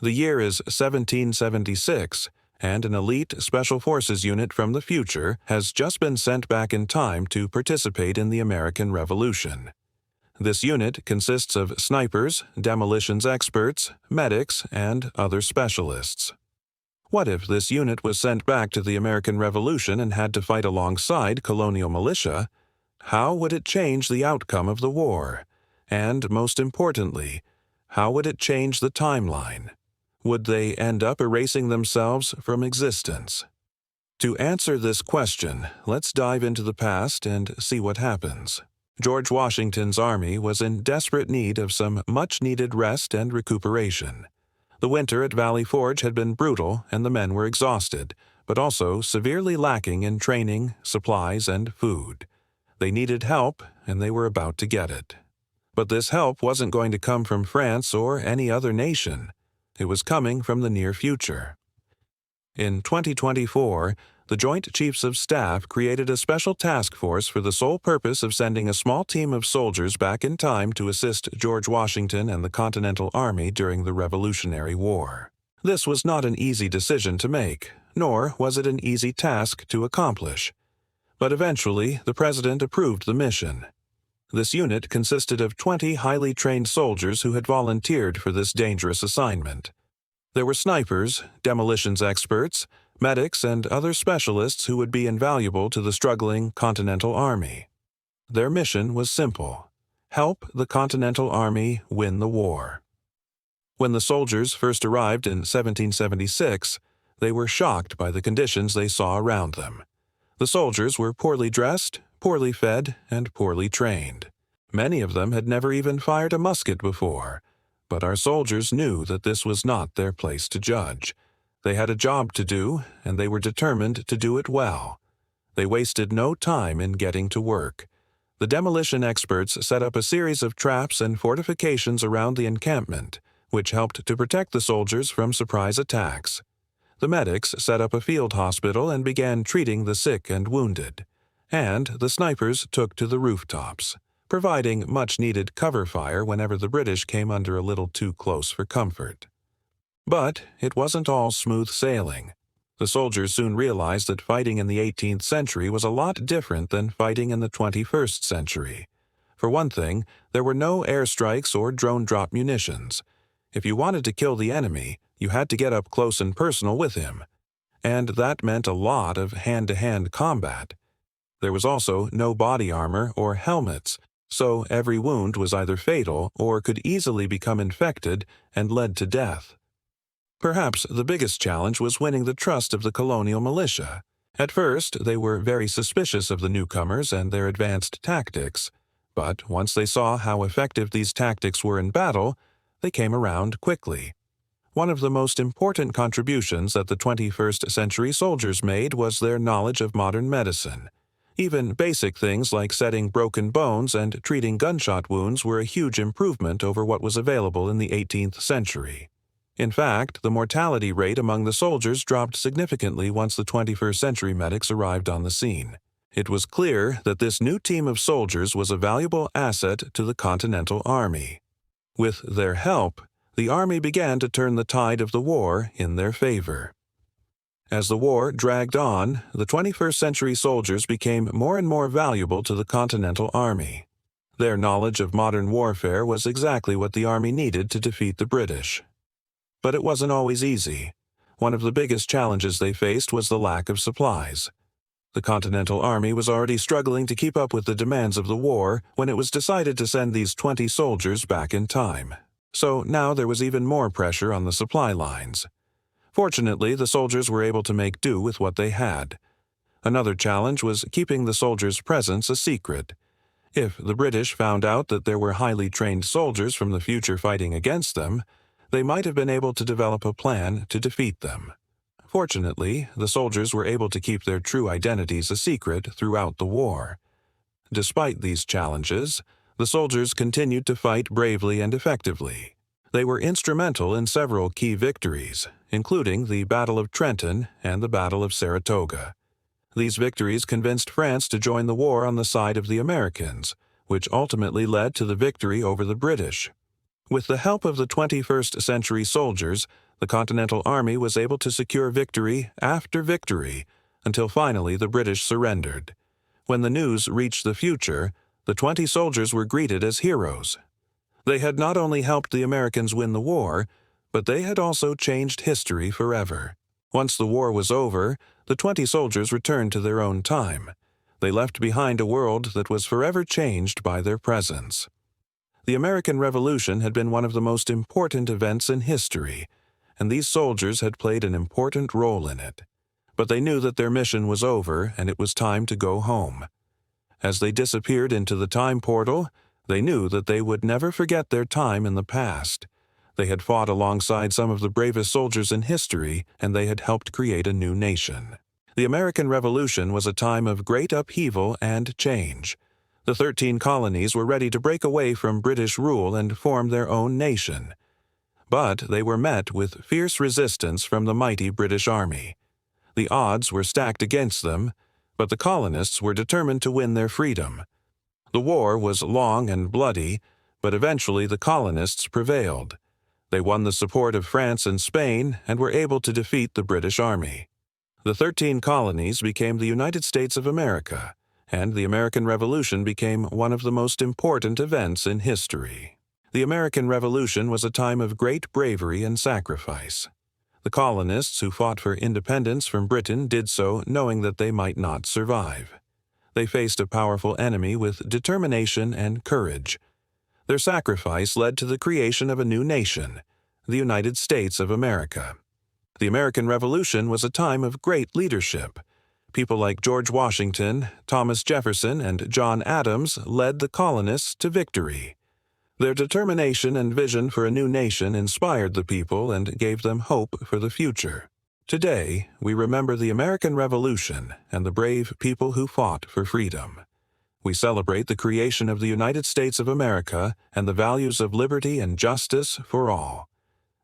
The year is 1776, and an elite Special Forces unit from the future has just been sent back in time to participate in the American Revolution. This unit consists of snipers, demolitions experts, medics, and other specialists. What if this unit was sent back to the American Revolution and had to fight alongside colonial militia? How would it change the outcome of the war? And, most importantly, how would it change the timeline? Would they end up erasing themselves from existence? To answer this question, let's dive into the past and see what happens. George Washington's army was in desperate need of some much-needed rest and recuperation. The winter at Valley Forge had been brutal and the men were exhausted, but also severely lacking in training, supplies, and food. They needed help, and they were about to get it. But this help wasn't going to come from France or any other nation. It was coming from the near future. In 2024, the Joint Chiefs of Staff created a special task force for the sole purpose of sending a small team of soldiers back in time to assist George Washington and the Continental Army during the Revolutionary War. This was not an easy decision to make, nor was it an easy task to accomplish. But eventually, the President approved the mission. This unit consisted of 20 highly trained soldiers who had volunteered for this dangerous assignment. There were snipers, demolitions experts, medics, and other specialists who would be invaluable to the struggling Continental Army. Their mission was simple: help the Continental Army win the war. When the soldiers first arrived in 1776, they were shocked by the conditions they saw around them. The soldiers were poorly dressed, poorly fed, and poorly trained. Many of them had never even fired a musket before, but our soldiers knew that this was not their place to judge. They had a job to do, and they were determined to do it well. They wasted no time in getting to work. The demolition experts set up a series of traps and fortifications around the encampment, which helped to protect the soldiers from surprise attacks. The medics set up a field hospital and began treating the sick and wounded. And the snipers took to the rooftops, providing much-needed cover fire whenever the British came under a little too close for comfort. But it wasn't all smooth sailing. The soldiers soon realized that fighting in the 18th century was a lot different than fighting in the 21st century. For one thing, there were no airstrikes or drone-drop munitions. If you wanted to kill the enemy, you had to get up close and personal with him. And that meant a lot of hand-to-hand combat. There was also no body armor or helmets, so every wound was either fatal or could easily become infected and led to death. Perhaps the biggest challenge was winning the trust of the colonial militia. At first, they were very suspicious of the newcomers and their advanced tactics, but once they saw how effective these tactics were in battle, they came around quickly. One of the most important contributions that the 21st century soldiers made was their knowledge of modern medicine. Even basic things like setting broken bones and treating gunshot wounds were a huge improvement over what was available in the 18th century. In fact, the mortality rate among the soldiers dropped significantly once the 21st century medics arrived on the scene. It was clear that this new team of soldiers was a valuable asset to the Continental Army. With their help, the Army began to turn the tide of the war in their favor. As the war dragged on, the 21st century soldiers became more and more valuable to the Continental Army. Their knowledge of modern warfare was exactly what the Army needed to defeat the British. But it wasn't always easy. One of the biggest challenges they faced was the lack of supplies. The Continental Army was already struggling to keep up with the demands of the war when it was decided to send these 20 soldiers back in time. So now there was even more pressure on the supply lines. Fortunately, the soldiers were able to make do with what they had. Another challenge was keeping the soldiers' presence a secret. If the British found out that there were highly trained soldiers from the future fighting against them, they might have been able to develop a plan to defeat them. Fortunately, the soldiers were able to keep their true identities a secret throughout the war. Despite these challenges, the soldiers continued to fight bravely and effectively. They were instrumental in several key victories, including the Battle of Trenton and the Battle of Saratoga. These victories convinced France to join the war on the side of the Americans, which ultimately led to the victory over the British. With the help of the 21st century soldiers, The Continental Army was able to secure victory after victory until finally the British surrendered. When the news reached the future, the 20 soldiers were greeted as heroes. They had not only helped the Americans win the war, but they had also changed history forever. Once the war was over, the 20 soldiers returned to their own time. They left behind a world that was forever changed by their presence. The American Revolution had been one of the most important events in history, and these soldiers had played an important role in it. But they knew that their mission was over and it was time to go home. As they disappeared into the time portal, they knew that they would never forget their time in the past. They had fought alongside some of the bravest soldiers in history, and they had helped create a new nation. The American Revolution was a time of great upheaval and change. The 13 colonies were ready to break away from British rule and form their own nation. But they were met with fierce resistance from the mighty British Army. The odds were stacked against them, but the colonists were determined to win their freedom. The war was long and bloody, but eventually the colonists prevailed. They won the support of France and Spain and were able to defeat the British Army. The 13 colonies became the United States of America, and the American Revolution became one of the most important events in history. The American Revolution was a time of great bravery and sacrifice. The colonists who fought for independence from Britain did so knowing that they might not survive. They faced a powerful enemy with determination and courage. Their sacrifice led to the creation of a new nation, the United States of America. The American Revolution was a time of great leadership. People like George Washington, Thomas Jefferson, and John Adams led the colonists to victory. Their determination and vision for a new nation inspired the people and gave them hope for the future. Today, we remember the American Revolution and the brave people who fought for freedom. We celebrate the creation of the United States of America and the values of liberty and justice for all.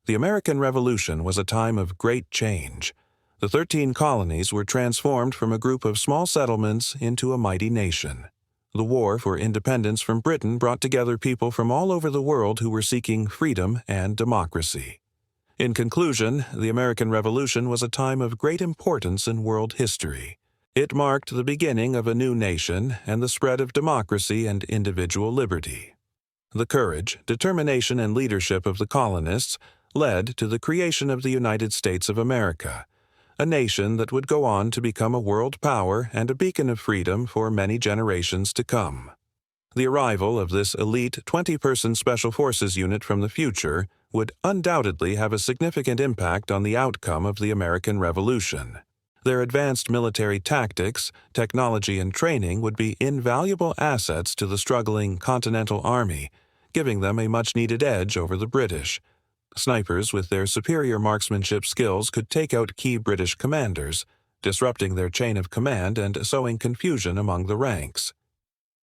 The American Revolution was a time of great change. The 13 colonies were transformed from a group of small settlements into a mighty nation. The war for independence from Britain brought together people from all over the world who were seeking freedom and democracy. In conclusion, the American Revolution was a time of great importance in world history. It marked the beginning of a new nation and the spread of democracy and individual liberty. The courage, determination, and leadership of the colonists led to the creation of the United States of America, a nation that would go on to become a world power and a beacon of freedom for many generations to come. The arrival of this elite 20-person Special Forces unit from the future would undoubtedly have a significant impact on the outcome of the American Revolution. Their advanced military tactics, technology, and training would be invaluable assets to the struggling Continental Army, giving them a much-needed edge over the British. Snipers with their superior marksmanship skills could take out key British commanders, disrupting their chain of command and sowing confusion among the ranks.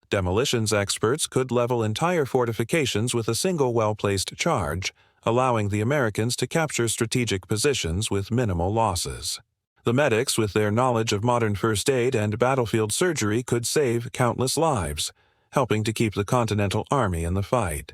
Demolitions experts could level entire fortifications with a single well-placed charge, allowing the Americans to capture strategic positions with minimal losses. The medics, with their knowledge of modern first aid and battlefield surgery, could save countless lives, helping to keep the Continental Army in the fight.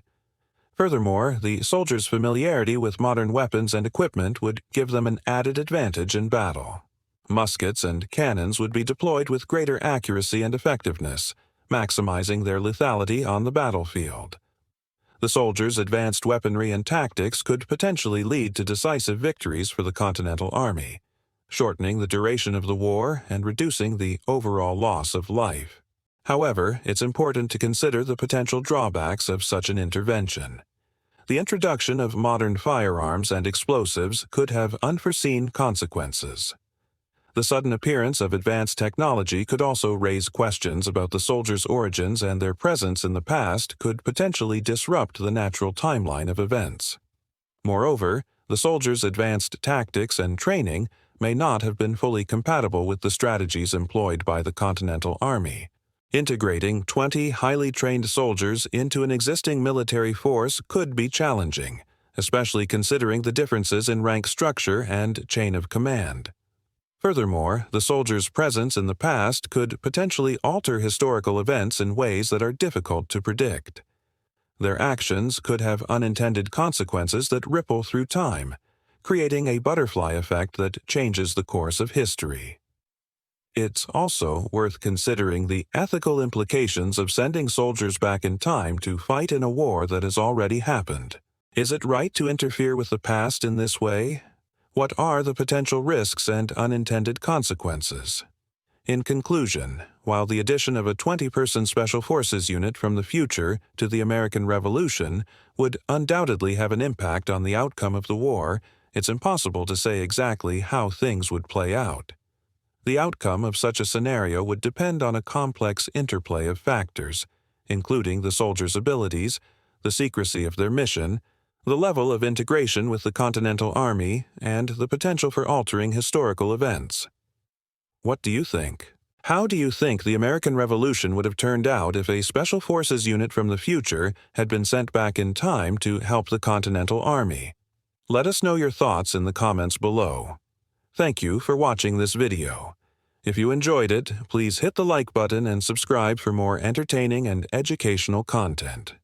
Furthermore, the soldiers' familiarity with modern weapons and equipment would give them an added advantage in battle. Muskets and cannons would be deployed with greater accuracy and effectiveness, maximizing their lethality on the battlefield. The soldiers' advanced weaponry and tactics could potentially lead to decisive victories for the Continental Army, shortening the duration of the war and reducing the overall loss of life. However, it's important to consider the potential drawbacks of such an intervention. The introduction of modern firearms and explosives could have unforeseen consequences. The sudden appearance of advanced technology could also raise questions about the soldiers' origins, and their presence in the past could potentially disrupt the natural timeline of events. Moreover, the soldiers' advanced tactics and training may not have been fully compatible with the strategies employed by the Continental Army. Integrating 20 highly trained soldiers into an existing military force could be challenging, especially considering the differences in rank structure and chain of command. Furthermore, the soldiers' presence in the past could potentially alter historical events in ways that are difficult to predict. Their actions could have unintended consequences that ripple through time, creating a butterfly effect that changes the course of history. It's also worth considering the ethical implications of sending soldiers back in time to fight in a war that has already happened. Is it right to interfere with the past in this way? What are the potential risks and unintended consequences? In conclusion, while the addition of a 20-person Special Forces unit from the future to the American Revolution would undoubtedly have an impact on the outcome of the war, it's impossible to say exactly how things would play out. The outcome of such a scenario would depend on a complex interplay of factors, including the soldiers' abilities, the secrecy of their mission, the level of integration with the Continental Army, and the potential for altering historical events. What do you think? How do you think the American Revolution would have turned out if a Special Forces unit from the future had been sent back in time to help the Continental Army? Let us know your thoughts in the comments below. Thank you for watching this video. If you enjoyed it, please hit the like button and subscribe for more entertaining and educational content.